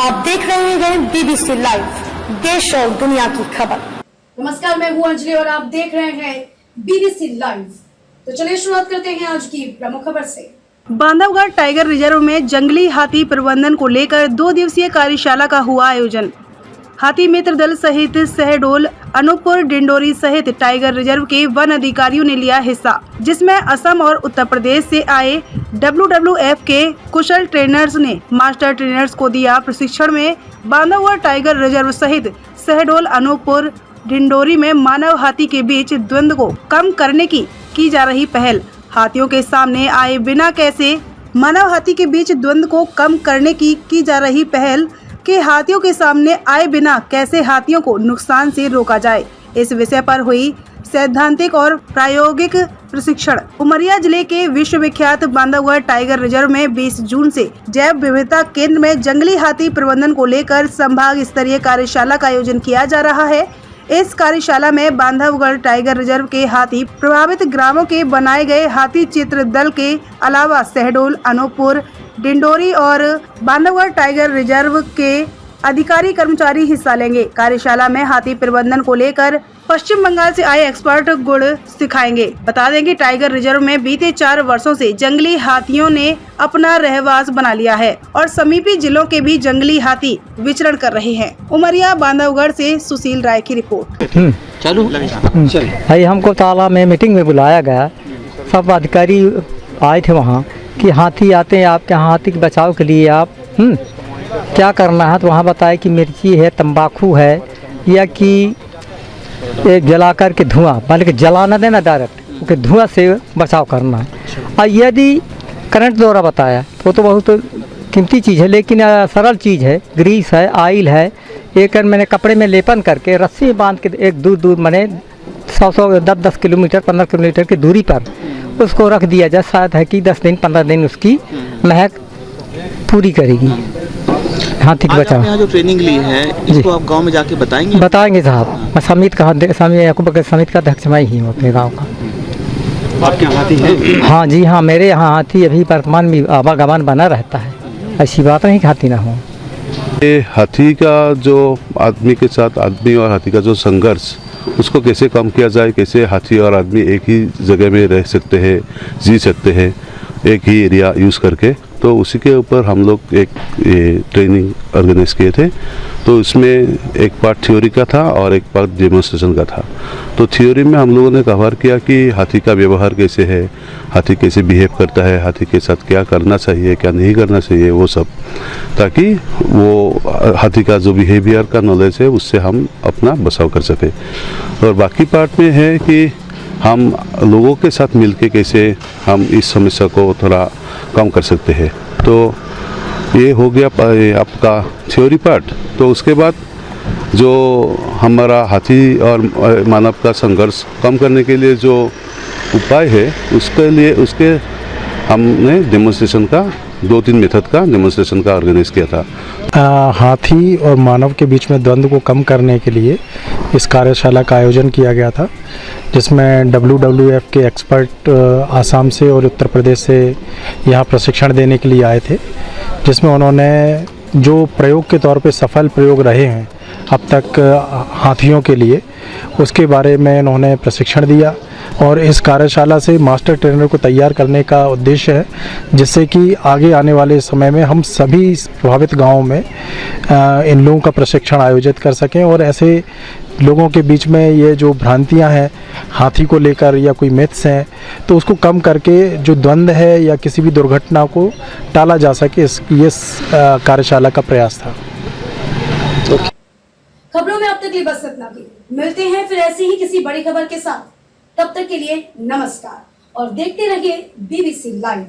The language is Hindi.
आप देख रहे हैं बीबीसी लाइव, देश और दुनिया की खबर। नमस्कार, मैं हूं अंजलि और आप देख रहे हैं बीबीसी लाइव। तो चलिए शुरुआत करते हैं आज की प्रमुख खबर से। बांधवगढ़ टाइगर रिजर्व में जंगली हाथी प्रबंधन को लेकर 2 दिवसीय कार्यशाला का हुआ आयोजन। हाथी मित्र दल सहित शहडोल, अनूपपुर, डिंडोरी सहित टाइगर रिजर्व के वन अधिकारियों ने लिया हिस्सा, जिसमें असम और उत्तर प्रदेश से आए WWF के कुशल ट्रेनर्स ने मास्टर ट्रेनर्स को दिया प्रशिक्षण। में बांधवगढ़ टाइगर रिजर्व सहित शहडोल, अनूपपुर, डिंडोरी में मानव हाथी के बीच द्वंद्व को कम करने की जा रही पहल। हाथियों के सामने आए बिना कैसे मानव हाथी के बीच द्वंद्व को कम करने की जा रही पहल के हाथियों के सामने आए बिना कैसे हाथियों को नुकसान से रोका जाए, इस विषय पर हुई सैद्धांतिक और प्रायोगिक प्रशिक्षण। उमरिया जिले के विश्वविख्यात बांधवगढ़ टाइगर रिजर्व में 20 जून से जैव विविधता केंद्र में जंगली हाथी प्रबंधन को लेकर संभाग स्तरीय कार्यशाला का आयोजन किया जा रहा है। इस कार्यशाला में बांधवगढ़ टाइगर रिजर्व के हाथी प्रभावित ग्रामों के बनाए गए हाथी चित्र दल के अलावा शहडोल, अनूपपुर, डिंडोरी और बांधवगढ़ टाइगर रिजर्व के अधिकारी कर्मचारी हिस्सा लेंगे। कार्यशाला में हाथी प्रबंधन को लेकर पश्चिम बंगाल से आए एक्सपर्ट गुण सिखाएंगे। बता दें कि टाइगर रिजर्व में बीते 4 वर्षों से जंगली हाथियों ने अपना रहवास बना लिया है और समीपी जिलों के भी जंगली हाथी विचरण कर रहे हैं। उमरिया बांधवगढ़ से सुशील राय की रिपोर्ट। चलो भाई, हमको ताला में मीटिंग में बुलाया गया, सब अधिकारी आए थे वहाँ कि हाथी आते हैं आपके यहाँ, हाथी के बचाव के लिए आप क्या करना है। तो वहाँ बताया कि मिर्ची है, तंबाकू है, या कि एक जला कर के धुआं, बल्कि जलाना देना डायरेक्ट, क्योंकि धुआं से बचाव करना है। और यदि करंट द्वारा बताया तो बहुत कीमती चीज़ है, लेकिन सरल चीज़ है, ग्रीस है, ऑयल है, एक मैंने कपड़े में लेपन करके रस्सी में बांध के एक दूर मैंने 100-10 किलोमीटर 15 किलोमीटर की दूरी पर उसको रख दिया जाए। शायद है कि 10 दिन 15 दिन उसकी महक पूरी करेगी हाथी के बचाव। यहाँ जो ट्रेनिंग ली है इसको आप गांव में जाके बताएंगे? बताएंगे साहब, मैं समिति का अध्यक्ष मैं ही हूँ अपने गाँव का। आपके यहाँ हाथी है? हाँ जी हाँ, मेरे यहाँ हाथी अभी वर्तमान में आवागमन बना रहता है, ऐसी बात नहीं कि हाथी ना हो। ये हाथी का जो आदमी के साथ आदमी और हाथी का जो संघर्ष, उसको कैसे कम किया जाए, कैसे हाथी और आदमी एक ही जगह में रह सकते हैं, जी सकते हैं एक ही एरिया यूज़ करके, तो उसी के ऊपर हम लोग एक ट्रेनिंग ऑर्गेनाइज किए थे। तो इसमें एक पार्ट थ्योरी का था और एक पार्ट डेमोन्स्ट्रेशन का था। तो थ्योरी में हम लोगों ने कवर किया कि हाथी का व्यवहार कैसे है, हाथी कैसे बिहेव करता है, हाथी के साथ क्या करना चाहिए, क्या नहीं करना चाहिए, वो सब, ताकि वो हाथी का जो बिहेवियर का नॉलेज है उससे हम अपना बचाव कर सकें। और बाकी पार्ट में है कि हम लोगों के साथ मिलके कैसे हम इस समस्या को थोड़ा कम कर सकते हैं। तो ये हो गया आपका थ्योरी पार्ट। तो उसके बाद जो हमारा हाथी और मानव का संघर्ष कम करने के लिए जो उपाय है, उसके हमने डेमोन्स्ट्रेशन का 2-3 मेथड का डेमोन्स्ट्रेशन का ऑर्गेनाइज किया था। हाथी और मानव के बीच में द्वंद्व को कम करने के लिए इस कार्यशाला का आयोजन किया गया था, जिसमें WWF के एक्सपर्ट आसाम से और उत्तर प्रदेश से यहाँ प्रशिक्षण देने के लिए आए थे, जिसमें उन्होंने जो प्रयोग के तौर पे सफल प्रयोग रहे हैं अब तक हाथियों के लिए, उसके बारे में उन्होंने प्रशिक्षण दिया। और इस कार्यशाला से मास्टर ट्रेनर को तैयार करने का उद्देश्य है, जिससे कि आगे आने वाले समय में हम सभी प्रभावित गांवों में इन लोगों का प्रशिक्षण आयोजित कर सकें और ऐसे लोगों के बीच में ये जो भ्रांतियां हैं हाथी को लेकर या कोई मिथ्स हैं, तो उसको कम करके जो द्वंद्व है या किसी भी दुर्घटना को टाला जा सके, इस कार्यशाला का प्रयास था। खबरों में अब तक बस इतना ही। मिलते हैं फिर ऐसी ही किसी बड़ी खबर के साथ। तब तक के लिए नमस्कार और देखते रहिए बीबीसी लाइव।